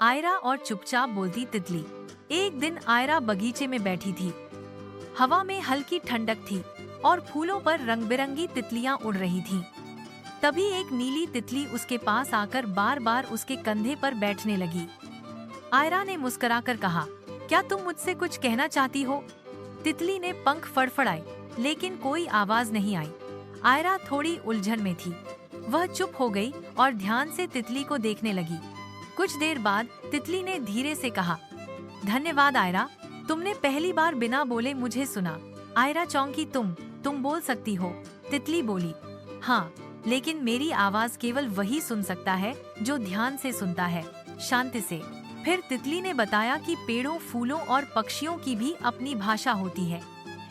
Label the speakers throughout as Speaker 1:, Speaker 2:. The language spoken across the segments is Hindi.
Speaker 1: आयरा और चुपचाप बोलती तितली। एक दिन आयरा बगीचे में बैठी थी। हवा में हल्की ठंडक थी और फूलों पर रंग बिरंगी तितलियां उड़ रही थीं। तभी एक नीली तितली उसके पास आकर बार बार उसके कंधे पर बैठने लगी। आयरा ने मुस्कुराकर कहा, क्या तुम मुझसे कुछ कहना चाहती हो? तितली ने पंख फड़फड़ाए, लेकिन कोई आवाज नहीं आई। आयरा थोड़ी उलझन में थी। वह चुप हो गई और ध्यान से तितली को देखने लगी। कुछ देर बाद तितली ने धीरे से कहा, धन्यवाद आयरा, तुमने पहली बार बिना बोले मुझे सुना। आयरा चौंकी। तुम बोल सकती हो? तितली बोली, हाँ, लेकिन मेरी आवाज केवल वही सुन सकता है जो ध्यान से सुनता है, शांति से। फिर तितली ने बताया कि पेड़ों, फूलों और पक्षियों की भी अपनी भाषा होती है,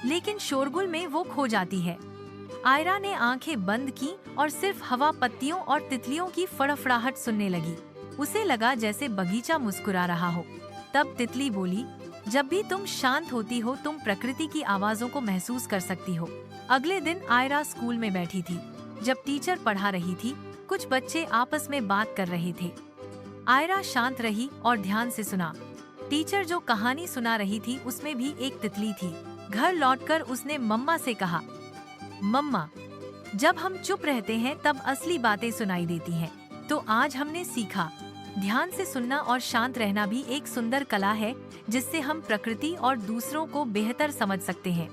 Speaker 1: लेकिन शोरगुल में वो खो जाती है। आयरा ने आंखें बंद की और सिर्फ हवा, पत्तियों और तितलियों की फड़फड़ाहट सुनने लगी। उसे लगा जैसे बगीचा मुस्कुरा रहा हो। तब तितली बोली, जब भी तुम शांत होती हो तुम प्रकृति की आवाजों को महसूस कर सकती हो। अगले दिन आयरा स्कूल में बैठी थी। जब टीचर पढ़ा रही थी, कुछ बच्चे आपस में बात कर रहे थे। आयरा शांत रही और ध्यान से सुना। टीचर जो कहानी सुना रही थी उसमें भी एक तितली थी। घर लौटकर उसने मम्मा से कहा, मम्मा, जब हम चुप रहते हैं तब असली बातें सुनाई देती हैं। तो आज हमने सीखा, ध्यान से सुनना और शांत रहना भी एक सुंदर कला है जिससे हम प्रकृति और दूसरों को बेहतर समझ सकते हैं।